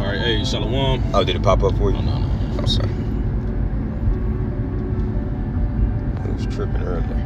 right, hey, Shalom. Oh, did it pop up for you? Oh, no. Oh, sorry. I was tripping earlier.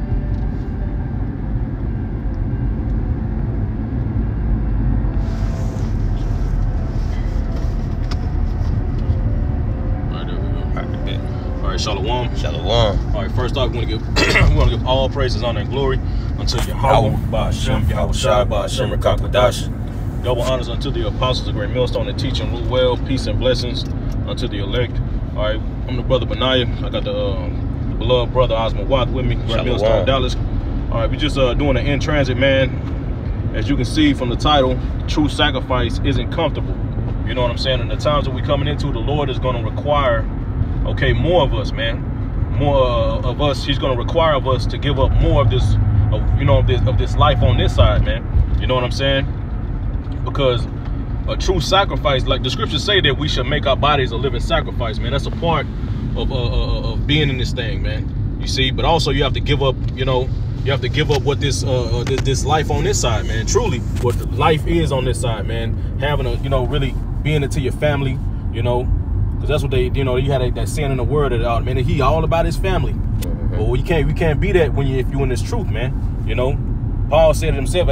All right, Shalom. Shalom. All right, first off, we want to give all praises, honor, and glory unto Yahweh, Ba'ashem, Yahweh Shai, Ba'ashem, Rakakwadash. Double honors unto the apostles of Great Millstone and teaching rule well, peace and blessings unto the elect. All right, I'm the brother Benaiah. I got the beloved brother Osmond Watt with me, Great Millstone, Dallas. All right, we just doing an in transit, man. As you can see from the title, true sacrifice isn't comfortable. You know what I'm saying? And the times that we're coming into, the Lord is going to require, okay, more of us, man. More of us. He's going to require of us to give up more of this, of this life on this side, man. You know what I'm saying? Because a true sacrifice, like the scriptures say, that we should make our bodies a living sacrifice, man. That's a part of being in this thing, man. You see, but also you have to give up, you have to give up what this life on this side, man. Truly, what life is on this side, man. Having a, really being into your family, because that's what they, you had that saying in the word that, man, he all about his family. But we can't be that if you're in this truth, man. Paul said it himself,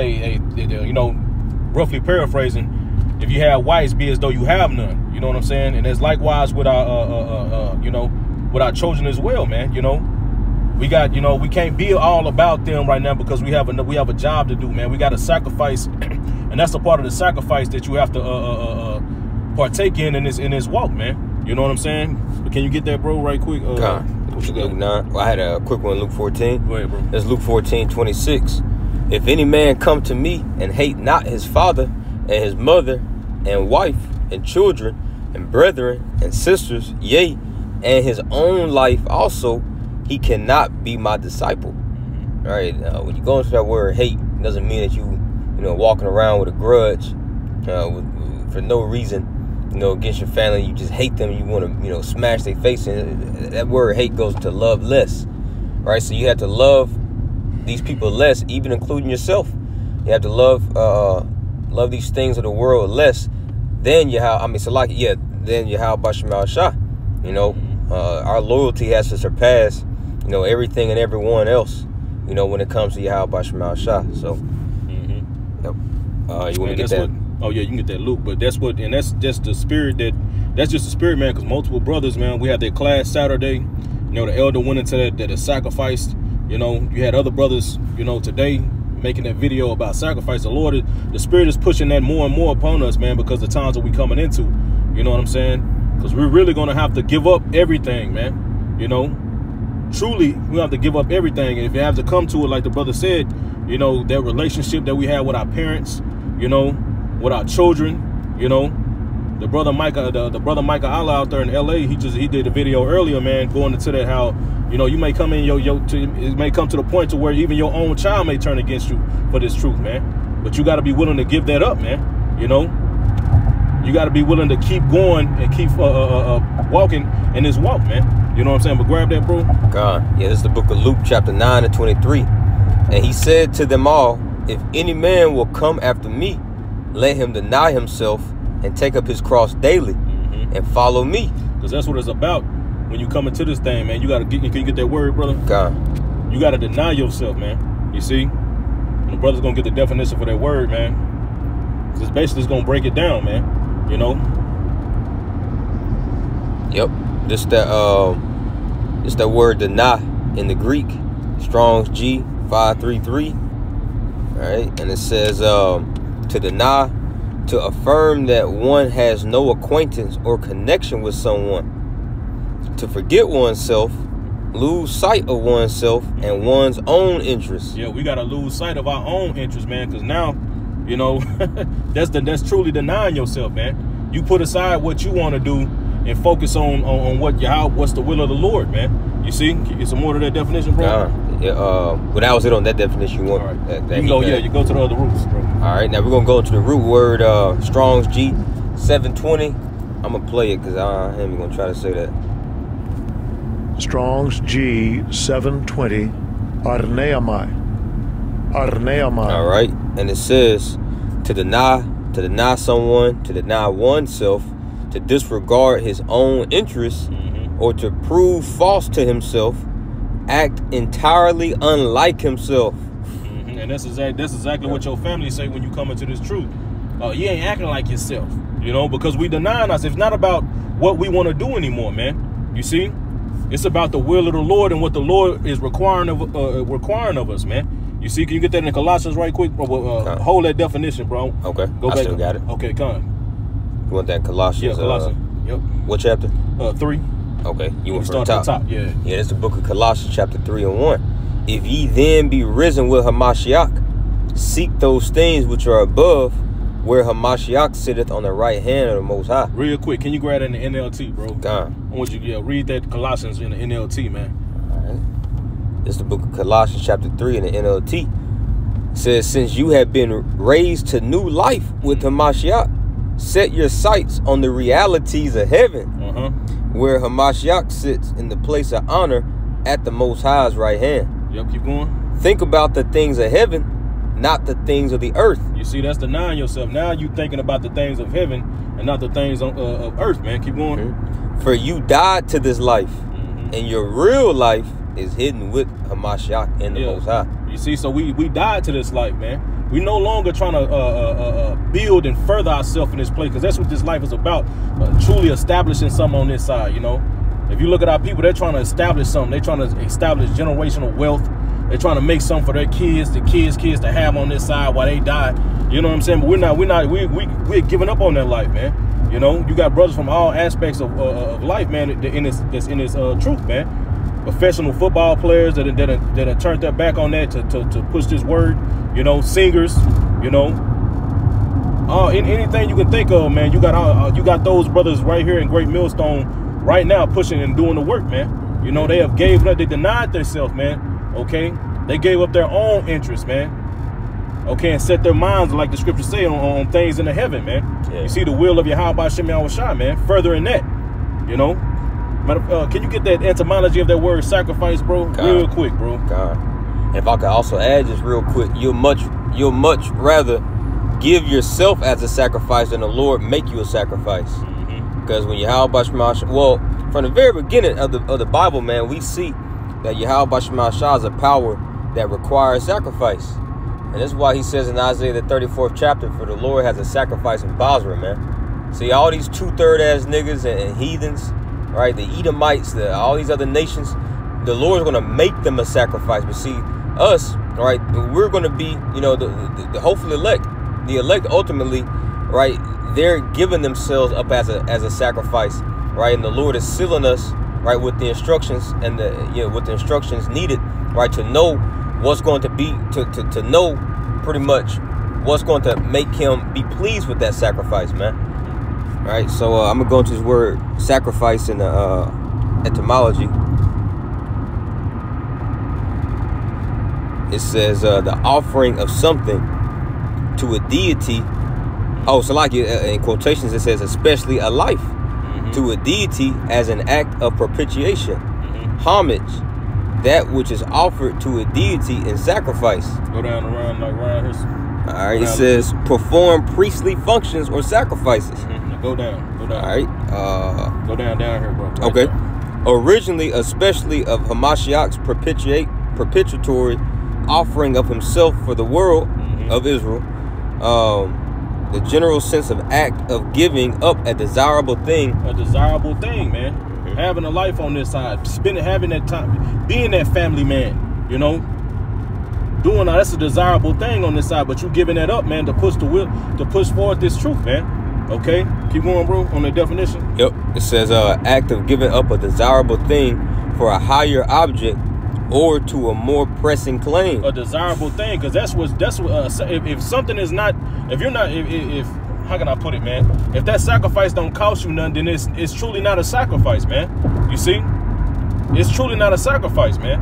roughly paraphrasing, if you have wives, be as though you have none. You know what I'm saying? And it's likewise with our with our children as well, man. We got, we can't be all about them right now because we have a job to do, man. We got to sacrifice, and that's a part of the sacrifice that you have to partake in this walk, man. You know what I'm saying? But can you get that, bro, right quick? Well, I had a quick one, Luke 14. Go ahead, bro. That's Luke 14:26. If any man come to me and hate not his father and his mother and wife and children and brethren and sisters, yea, and his own life also, he cannot be my disciple. All right. When you go into that word hate, it doesn't mean that you walking around with a grudge for no reason, against your family. You just hate them. You want to, smash their face. And that word hate goes to love less. Right. So you have to love these people less, even including yourself. You have to love these things of the world less than Yahweh Ba'ashem Shah. Our loyalty has to surpass everything and everyone else, when it comes to Yahweh Ba'ashem Shah. So yep. You want to get that? Oh yeah, you can get that, Luke. But that's just the spirit that's just the spirit, man. Because multiple brothers, man, we had that class Saturday. The elder went into that sacrificed. You had other brothers, today making that video about sacrifice. The Lord, the Spirit is pushing that more and more upon us, man, because the times that we coming into. You know what I'm saying? Because we're really going to have to give up everything, man. Truly, we have to give up everything. And if you have to come to it, like the brother said, that relationship that we have with our parents, with our children, the brother Micah, the brother Micah Allah out there in LA, he did a video earlier, man, going into that, how you may come in it may come to the point to where even your own child may turn against you for this truth, man. But you got to be willing to give that up, man. You got to be willing to keep going and keep walking in this walk, man. You know what I'm saying? But grab that, bro. God, yeah, this is the book of Luke, chapter 9 and 23. And he said to them all, if any man will come after me, let him deny himself and take up his cross daily and follow me. Because that's what it's about. When you come into this thing, man, you got to get, can you get that word, brother? God. You got to deny yourself, man. You see? And the brother's going to get the definition for that word, man. It's basically going to break it down, man. Yep. This that word deny in the Greek. Strong's G 533. All right. And it says to deny, to affirm that one has no acquaintance or connection with someone. To forget oneself, lose sight of oneself and one's own interests. Yeah, we got to lose sight of our own interests, man, because now, that's truly denying yourself, man. You put aside what you want to do and focus on what's the will of the Lord, man. You see? Can you get some more to that definition, bro? But that was it on that definition you want. All right. You go to the other roots, bro. All right, now we're going to go into the root word, Strong's G 720. I'm going to play it because I ain't even going to try to say that. Strong's G 720, arneamai. All right, and it says to deny someone, to deny oneself, to disregard his own interests, or to prove false to himself, act entirely unlike himself. And that's exactly what your family say when you come into this truth. You ain't acting like yourself, you know, because we denying us. It's not about what we want to do anymore, man. You see, it's about the will of the Lord and what the Lord is requiring of us, man. You see, can you get that in Colossians right quick? Hold that definition, bro. Okay, go back. Still got it. Okay, come. You want that in Colossians? Yeah, Colossians. Yep. What chapter? 3. Okay, you want start from the top. Yeah. Yeah, that's the book of Colossians, chapter 3 and 1. If ye then be risen with Hamashiach, seek those things which are above, where Hamashiach sitteth on the right hand of the Most High. Real quick, can you grab that in the NLT, bro? God. I want you to read that Colossians in the NLT, man. All right. This is the book of Colossians, chapter 3 in the NLT. It says, since you have been raised to new life with Hamashiach, set your sights on the realities of heaven, where Hamashiach sits in the place of honor at the Most High's right hand. Yep, keep going. Think about the things of heaven, not the things of the earth. You see, that's denying yourself. Now you thinking about the things of heaven and not the things of earth, man. Keep going. For you died to this life, and your real life is hidden with Hamashiach in the Most High. You see, so we died to this life, man. We no longer trying to build and further ourselves in this place, because that's what this life is about, truly establishing something on this side, you know. If you look at our people, they're trying to establish something. They're trying to establish generational wealth. They're trying to make something for their kids, the kids to have on this side while they die. You know what I'm saying? But we're giving up on that life, man. You know, you got brothers from all aspects of life, man, in this truth, man. Professional football players that have turned their back on that to push this word. You know, singers, you know, anything you can think of, man. You got those brothers right here in Great Millstone right now pushing and doing the work, man. You know, they have gave up, they denied themselves, man. Okay, they gave up their own interests, man. Okay, and set their minds, like the scriptures say, on things in the heaven, man. Yeah. You see the will of Yahweh Shem Yahushua, man. Further in that, you know. Can you get that etymology of that word sacrifice, bro? God. Real quick, bro. God. And if I could also add just real quick, you'll much rather give yourself as a sacrifice than the Lord make you a sacrifice. Because when Yahweh Shema, well, from the very beginning of the Bible, man, we see that Yahweh Shema is a power that requires sacrifice. And that's why he says in Isaiah the 34th chapter, for the Lord has a sacrifice in Basra, man. See, all these 2/3 ass niggas and heathens, right? The Edomites, all these other nations, the Lord's going to make them a sacrifice. But see, us, right, we're going to be, you know, the hopefully elect. The elect ultimately, right, they're giving themselves up as a sacrifice, right? And the Lord is sealing us, right, with the instructions and with the instructions needed, right, to know what's going to be, to know pretty much what's going to make him be pleased with that sacrifice, man. All right, so I'm gonna go into this word sacrifice in the etymology. It says the offering of something to a deity. Oh, so like in quotations it says especially a life to a deity as an act of propitiation, homage, that which is offered to a deity in sacrifice. Go down around here. All right, it says perform priestly functions or sacrifices. Go down. All right. Go down here, bro. Right okay. there. Originally, especially of Hamashiach's propitiatory offering of himself for the world of Israel. The general sense of act of giving up a desirable thing. A desirable thing, man. Having a life on this side, having that time, being that family man, you know. Doing that's a desirable thing on this side, but you giving that up, man, to push forward this truth, man. Okay, keep going, bro, on the definition. Yep, it says act of giving up a desirable thing for a higher object or to a more pressing claim. A desirable thing, because that's what if something is not, if you're not, if how can I put it, man? If that sacrifice don't cost you nothing, then it's truly not a sacrifice, man. You see, it's truly not a sacrifice, man.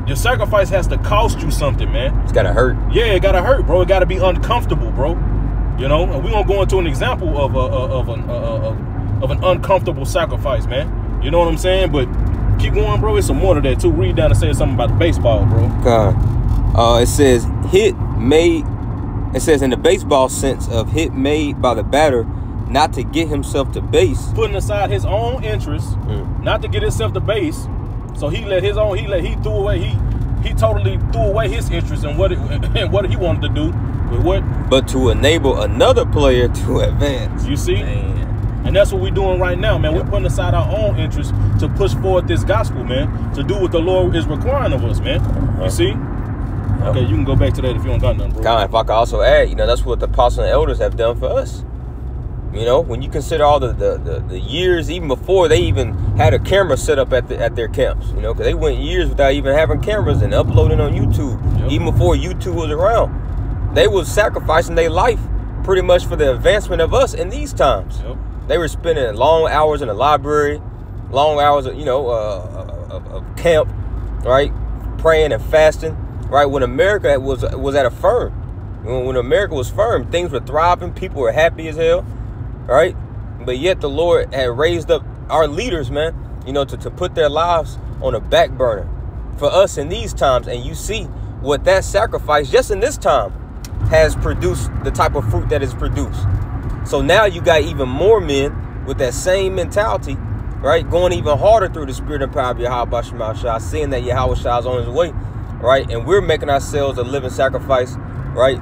Your sacrifice has to cost you something, man. It's gotta hurt. Yeah, it gotta hurt, bro. It gotta be uncomfortable, bro. You know, and we're gonna go into an example of an uncomfortable sacrifice, man. You know what I'm saying? But keep going, bro. It's some more to that too. Read down and say something about the baseball, bro. God. It says hit made. It says in the baseball sense of hit made by the batter not to get himself to base. Putting aside his own interests, not to get himself to base. So he let his own, he threw away, he totally threw away his interest in what he wanted to do with what. But to enable another player to advance. You see? Man. And that's what we're doing right now, man. We're putting aside our own interests to push forward this gospel, man. To do what the Lord is requiring of us, man. You see? Okay, you can go back to that if you don't got nothing, bro. Kind of, if I could also add, that's what the apostles and elders have done for us. When you consider all the years, even before they even had a camera set up at their camps, because they went years without even having cameras and uploading on YouTube. Yep. Even before YouTube was around, they was sacrificing their life pretty much for the advancement of us in these times. Yep. They were spending long hours in the library, long hours of, of camp, right? Praying and fasting, right? When America was at a firm, when America was firm, things were thriving, people were happy as hell, right? But yet the Lord had raised up our leaders, man, to put their lives on a back burner for us in these times. And you see what that sacrifice just in this time has produced, the type of fruit that is produced. So now you got even more men with that same mentality, right? Going even harder through the spirit and power of Yahweh Shema Shah, seeing that Yahweh Shah is on his way, right? And we're making ourselves a living sacrifice, right?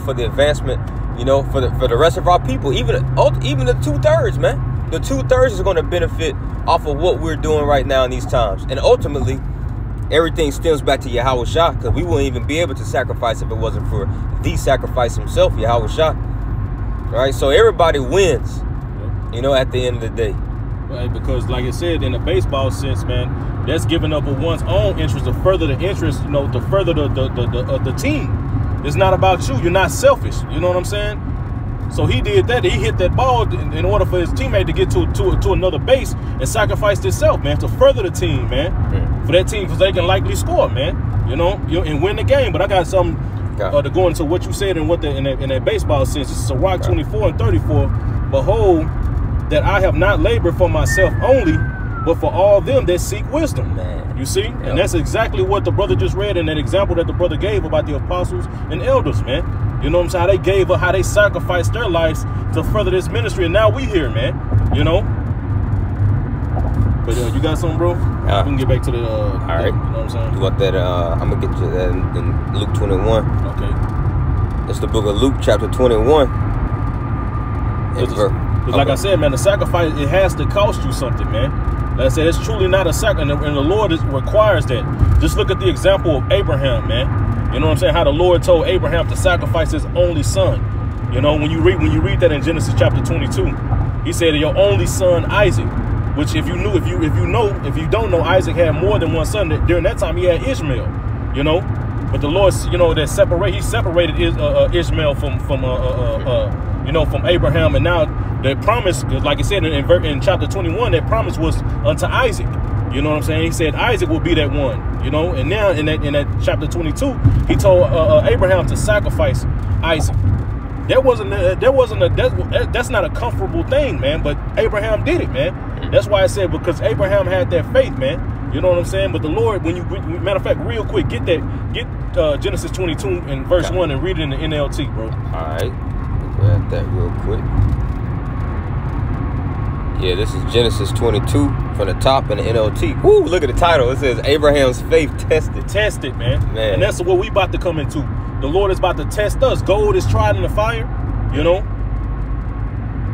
For the advancement, for the rest of our people, even the 2/3, man. The 2/3 is going to benefit off of what we're doing right now in these times. And ultimately, everything stems back to Yahweh Shah, because we wouldn't even be able to sacrifice if it wasn't for the sacrifice himself, Yahweh Shah. All right, so everybody wins, at the end of the day. Right, because like I said, in the baseball sense, man, that's giving up of one's own interest to further the interest, to further the team. It's not about you. You're not selfish. You know what I'm saying? So he did that. He hit that ball in order for his teammate to get to another base and sacrificed himself, man, to further the team, man. For that team, because they can likely score, man. And win the game. But I got something to go into what you said and in that baseball sense. It's Sirach 24:34. Behold, that I have not labored for myself only, but for all them that seek wisdom. Man. You see? Yep. And that's exactly what the brother just read in that example that the brother gave about the apostles and elders, man. You know what I'm saying? How they gave up, how they sacrificed their lives to further this ministry. And now we here, man. But you got something, bro? We can get back to the... all right. You know what I'm saying? You want that? I'm going to get you that in Luke 21. Okay. It's the book of Luke, chapter 21. Because like I said, man, the sacrifice, it has to cost you something, man. Like I said, it's truly not a sacrifice, and the Lord requires that. Just look at the example of Abraham, man. You know what I'm saying? How the Lord told Abraham to sacrifice his only son. When you read that in Genesis chapter 22, he said your only son Isaac, which if you don't know, Isaac had more than one son. During that time, he had Ishmael. But the Lord, he separated Ishmael from Abraham, and now the promise, like I said in chapter 21, that promise was unto Isaac. You know what I'm saying? He said Isaac will be that one. And now in that chapter 22, he told Abraham to sacrifice Isaac. That's not a comfortable thing, man. But Abraham did it, man. That's why I said, because Abraham had that faith, man. You know what I'm saying? But the Lord, matter of fact, real quick, get Genesis 22 and verse 1 and read it in the NLT, bro. All right, grab that real quick. Yeah, this is Genesis 22 from the top in the NLT. Woo, look at the title. It says Abraham's faith tested. Tested, man. And that's what we about to come into. The Lord is about to test us. Gold is tried in the fire,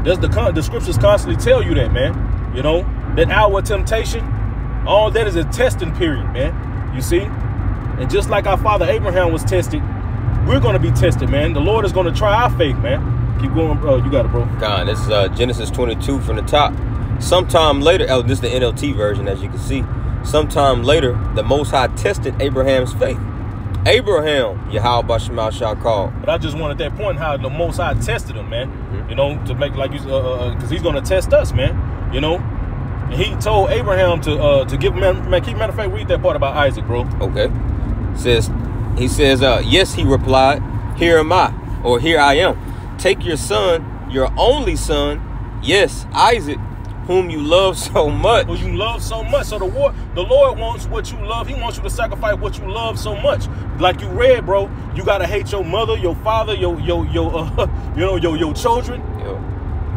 The scriptures constantly tell you that, man. That hour of temptation, all that is a testing period, man. You see? And just like our father Abraham was tested, we're going to be tested, man. The Lord is going to try our faith, man. Keep going, bro. You got it, bro. God, this is Genesis 22 from the top. Sometime later, this is the NLT version, as you can see. Sometime later, the Most High tested Abraham's faith. Abraham, Yahweh Shema Shah called. But I just wanted that point how the Most High tested him, man. To make like you, because he's going to test us, man. And he told Abraham to give him, matter of fact, read that part about Isaac, bro. Okay. He says, yes, he replied, here am I, or here I am. Take your son, your only son, yes, Isaac, whom you love so much. Who you love so much. So the Lord wants what you love. He wants you to sacrifice what you love so much. Like you read, bro, you gotta hate your mother, your father, your children.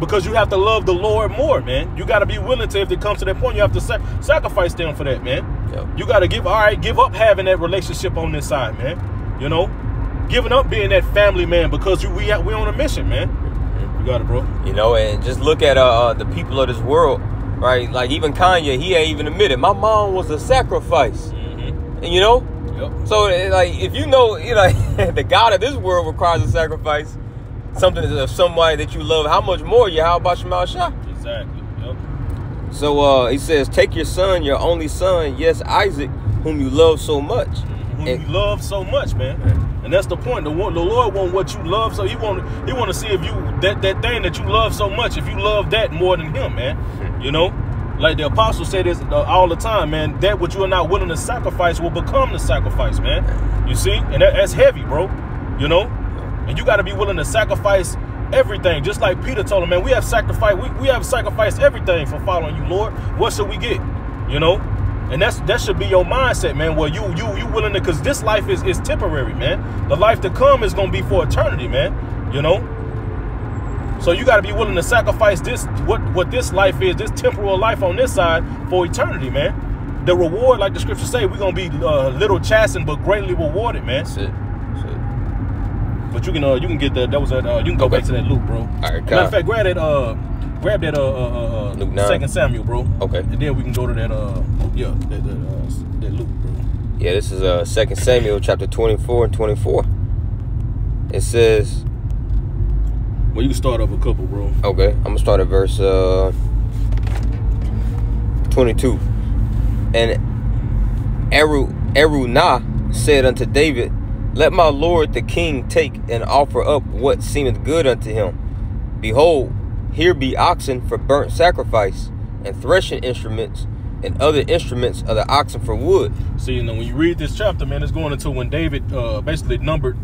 Because you have to love the Lord more, man. You got to be willing to, if it comes to that point, you have to sacrifice them for that, man. Yep. You got to give up having that relationship on this side, man. You know, giving up being that family man because we on a mission, man. You got it, bro. You know, and just look at the people of this world, right? Like even Kanye, he ain't even admitted my mom was a sacrifice. And you know, so like if you know, the God of this world requires a sacrifice, something of somebody that you love, how much more how about Shemal Shah? Exactly. Yep. So he says, take your son, your only son, yes, Isaac, whom you love so much. Whom you love so much, man. And that's the point. The Lord want what you love, so he want to see if you that thing that you love so much, if you love that more than him, man. You know, like the apostles say this all the time, man. That what you are not willing to sacrifice will become the sacrifice, man. You see, and that's heavy, bro. You know, and you got to be willing to sacrifice everything. Just like Peter told him, man, we have sacrificed. We have sacrificed everything for following you, Lord. What should we get? You know. And that should be your mindset, man. Well, you willing to, because this life is temporary, man. The life to come is gonna be for eternity, man. You know. So you got to be willing to sacrifice this what this life is, this temporal life on this side for eternity, man. The reward, like the scriptures say, we're gonna be little chastened but greatly rewarded, man. That's it. But you can get that. That was you can go back to that Luke, bro. All right, matter of fact, grab that Luke 9. 2 Samuel, bro. Okay. And then we can go to that that Luke, bro. Yeah, this is 2 Samuel chapter 24 and 24. It says, well, you can start up a couple, bro. Okay, I'm gonna start at verse 22. And Araunah said unto David, let my lord the king take and offer up what seemeth good unto him. Behold, here be oxen for burnt sacrifice, and threshing instruments, and other instruments of the oxen for wood. See, you know, when you read this chapter, man, it's going into when David basically numbered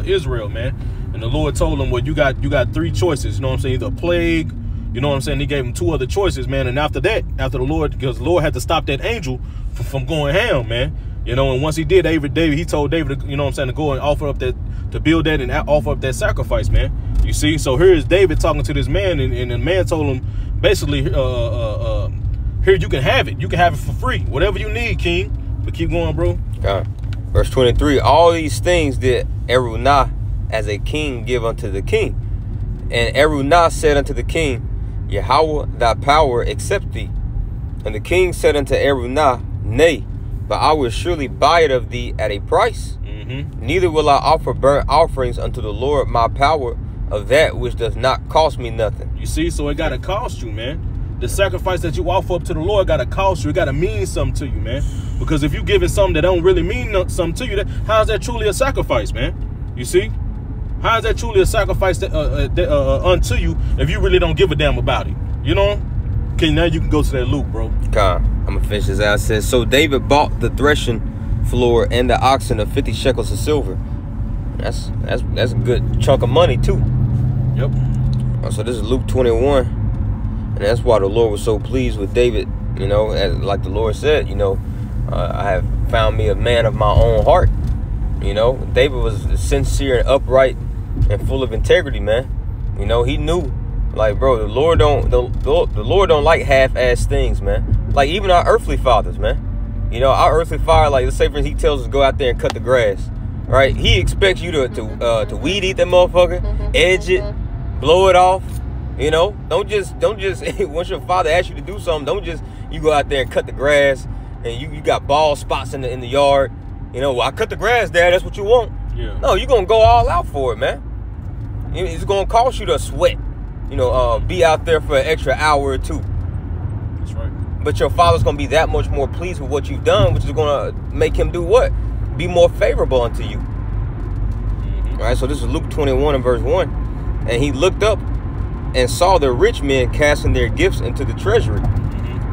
Israel, man. And the Lord told him, well, you got 3 choices, you know what I'm saying? Either a plague, you know what I'm saying? He gave him 2 other choices, man. And after that, after the Lord, because the Lord had to stop that angel from going ham, man. You know, and once he did, he told David, you know what I'm saying, to go and offer up that, to build that and offer up that sacrifice, man. You see, so here is David talking to this man, and the man told him, basically, here, you can have it. You can have it for free. Whatever you need, king. But keep going, bro. Verse 23, all these things did Araunah as a king give unto the king. And Araunah said unto the king, Yahweh, thy power accept thee. And the king said unto Araunah, nay, but I will surely buy it of thee at a price. Neither will I offer burnt offerings unto the Lord my power of that which does not cost me nothing. You see, so it got to cost you, man. The sacrifice that you offer up to the Lord got to cost you. It got to mean something to you, man. Because if you giving something that don't really mean something to you, how is that truly a sacrifice, man? You see? How is that truly a sacrifice unto you if you really don't give a damn about it? You know? Okay, now you can go to that Luke, bro. I'm going to finish this out. It says, so David bought the threshing floor and the oxen of 50 shekels of silver. That's a good chunk of money, too. Yep. So this is Luke 21. And that's why the Lord was so pleased with David. You know, like the Lord said, you know, I have found me a man of my own heart. You know, David was sincere and upright and full of integrity, man. You know, he knew, like, bro, the Lord don't like half-ass things, man. Like even our earthly fathers, man. You know, our earthly father, like let's say for instance, he tells us to go out there and cut the grass, right? He expects you to weed eat that motherfucker, edge it, blow it off. You know, don't just once your father asks you to do something, don't just you go out there and cut the grass and you got bald spots in the yard. You know, well, I cut the grass, Dad. That's what you want. Yeah. No, you're gonna go all out for it, man. It's gonna cost you to sweat. You know, be out there for an extra hour or 2. That's right. But your father's gonna be that much more pleased with what you've done, which is gonna make him do what? Be more favorable unto you. All right. So this is Luke 21 and verse 1, and he looked up and saw the rich men casting their gifts into the treasury.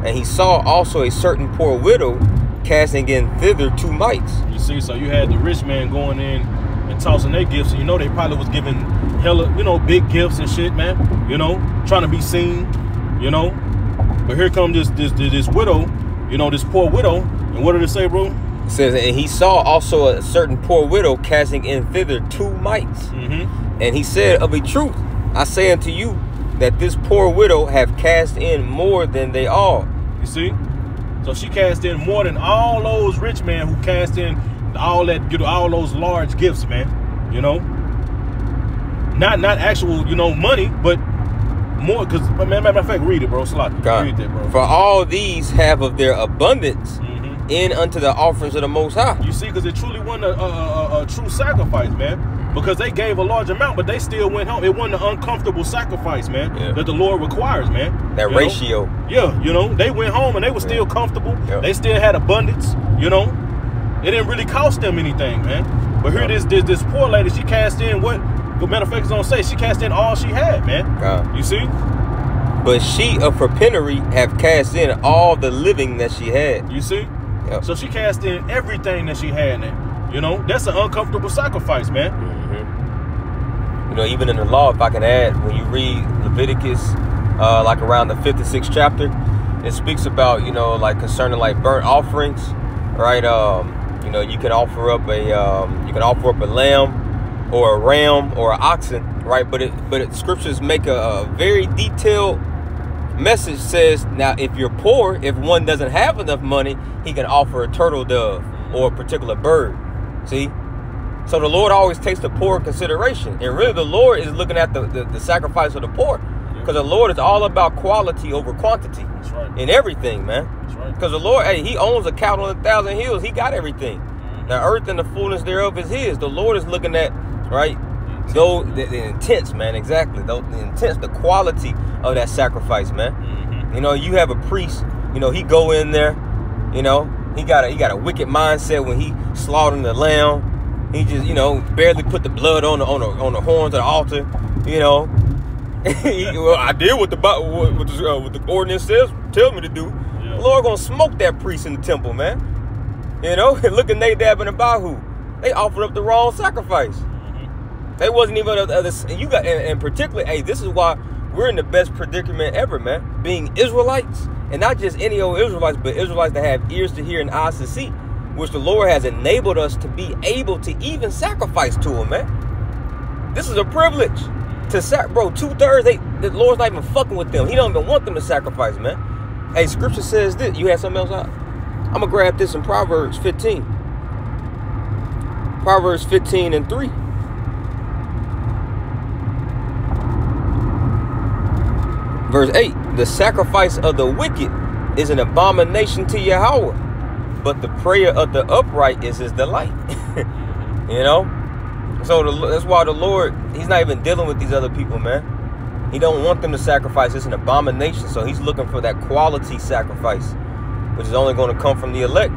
And he saw also a certain poor widow casting in thither 2 mites. You see, so you had the rich man going in and tossing their gifts. And you know, they probably was giving hella, you know, big gifts and shit, man. You know, trying to be seen, you know. But here comes this widow, you know, this poor widow. And what did it say, bro? It says, and he saw also a certain poor widow casting in thither 2 mites. And he said, of a truth, I say unto you, that this poor widow have cast in more than they all. You see? So she cast in more than all those rich men who cast in all that, you know, all those large gifts, man. You know? Not actual, you know, money, but more, because, matter of fact, read it, bro. Read that, bro. For all these have of their abundance in unto the offerings of the Most High. You see, because it truly wasn't a true sacrifice, man. Because they gave a large amount, but they still went home. It wasn't an uncomfortable sacrifice, man, that the Lord requires, man. That ratio. Yeah, you know, they went home and they were still comfortable. Yep. They still had abundance, you know. It didn't really cost them anything, man. But here this poor lady, she cast in what, matter of fact, it's gonna say, she cast in all she had, man. You see? But she of her penury have cast in all the living that she had. You see? Yep. So she cast in everything that she had now. You know, that's an uncomfortable sacrifice, man. You know, even in the law, if I can add, when you read Leviticus, like around the 5th or 6th chapter, it speaks about, you know, like concerning like burnt offerings, right? You know, you can offer up a lamb or a ram or an oxen, right? But scriptures make a very detailed message. Says, now if you're poor, if one doesn't have enough money, he can offer a turtle dove or a particular bird. See? So the Lord always takes the poor in consideration. And really the Lord is looking at the sacrifice of the poor. Because the Lord is all about quality over quantity. That's right. In everything, man. That's right. Because the Lord, hey, he owns a cattle on 1,000 hills. He got everything. The earth and the fullness thereof is his. The Lord is looking at, right, the intents, man. Exactly. The intents, the quality of that sacrifice, man. You know, you have a priest, you know, he go in there, you know, he got a wicked mindset when he slaughtering the lamb. He just, you know, barely put the blood on the horns of the altar, you know. Well, I did what the ordinance says, tell me to do. Yeah. The Lord gonna smoke that priest in the temple, man. You know, look at Nadab and Abihu. They offered up the wrong sacrifice. They wasn't even and particularly, hey, this is why we're in the best predicament ever, man. Being Israelites, and not just any old Israelites, but Israelites that have ears to hear and eyes to see, which the Lord has enabled us to be able to even sacrifice to him, man. This is a privilege to bro. 2/3, the Lord's not even fucking with them. He don't even want them to sacrifice, man. Hey, scripture says this. You had something else out? I'm gonna grab this in Proverbs 15. Proverbs 15 and 3. Verse 8. The sacrifice of the wicked is an abomination to Yahweh, but the prayer of the upright is his delight. You know? So that's why the Lord, he's not even dealing with these other people, man. He don't want them to sacrifice. It's an abomination. So he's looking for that quality sacrifice, which is only going to come from the elect.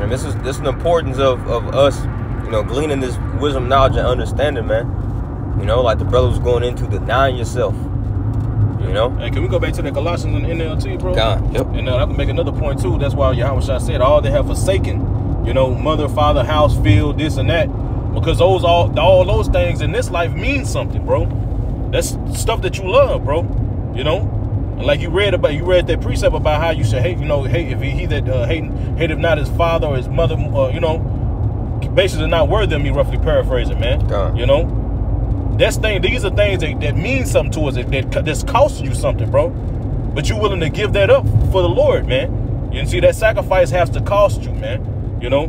And this is the importance of us, you know, gleaning this wisdom, knowledge, and understanding, man. You know, like the brother was going into, denying yourself. You know? Hey, can we go back to the Colossians and NLT, bro? God, yep. And I can make another point too. That's why Yahweh said, all they have forsaken, you know, mother, father, house, field, this and that. Because all those things in this life mean something, bro. That's stuff that you love, bro. You know, and like you read that precept about how you should hate, you know, hate if he that hateth not his father or his mother, you know, basically not worthy of me. Roughly paraphrasing, man. God. You know, these are things that mean something to us. That's costing you something, bro. But you willing to give that up for the Lord, man. You see, that sacrifice has to cost you, man. You know.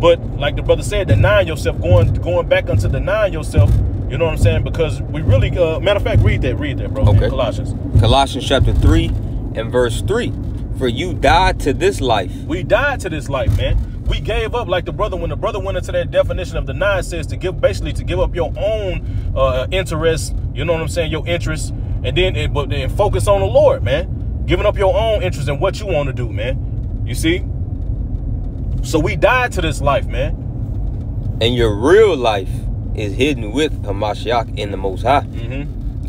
But like the brother said, denying yourself, going back unto denying yourself, you know what I'm saying? Because we really, matter of fact, read that, bro. Okay. Colossians chapter 3 and verse 3. For you died to this life. We died to this life, man. We gave up, like when the brother went into that definition of denying, says to give up your own interests, you know what I'm saying, your interests, and then focus on the Lord, man. Giving up your own interest in what you want to do, man. You see? So we died to this life, man. And your real life is hidden with Hamashiach in the Most High.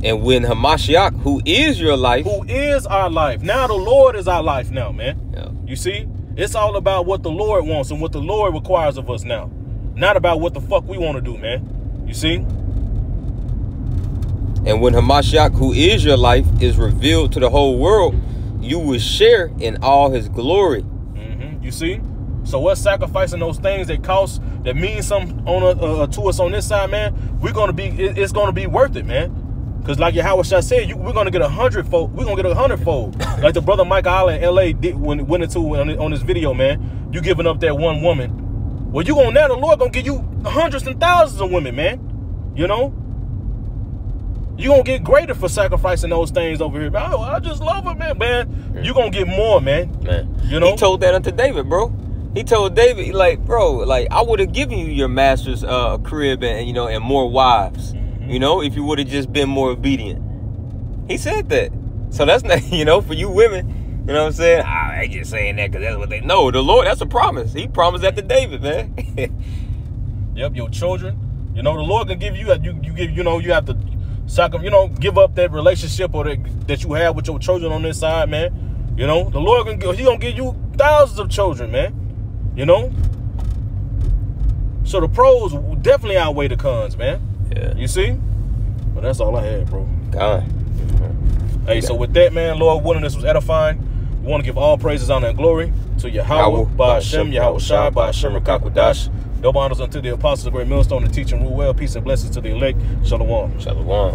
And when Hamashiach, who is your life, who is our life, now the Lord is our life now, man. Yeah. You see, it's all about what the Lord wants and what the Lord requires of us now, not about what the fuck we want to do, man. You see. And when Hamashiach, who is your life, is revealed to the whole world, you will share in all his glory. You see. So what's sacrificing those things that mean something to us on this side, man? It's gonna be worth it, man. Because like Yahweh Shai said, we're gonna get 100-fold. We're gonna get 100-fold. Like the brother Mike Allen in LA did when he went into on this video, man. You giving up that one woman. Well, you gonna now the Lord gonna give you hundreds and thousands of women, man. You know? You gonna get greater for sacrificing those things over here. Man, I just love it, man. You gonna get more, man. You know? He told that unto David, bro. He told David, like, bro, like, I would have given you your master's crib and, you know, and more wives, you know, if you would have just been more obedient. He said that. So that's not, you know, for you women, you know what I'm saying? I ain't just saying that because that's what they know. The Lord, that's a promise. He promised that to David, man. Yep, your children. You know, the Lord can give you, you know, you have to, you know, give up that relationship or that you have with your children on this side, man. You know, the Lord, he gonna give you thousands of children, man. You know? So the pros definitely outweigh the cons, man. Yeah. You see? But that's all I had, bro. God. Hey, so with that, man, Lord willing, this was edifying. We want to give all praises, honor, and glory to Yahweh, Ba'ashem, Yahweh Shai, Ba'ashem, Rakakwadash. Double honors unto the apostles, the great millstone, the teaching, rule well, peace and blessings to the elect. Shalom. Shalom.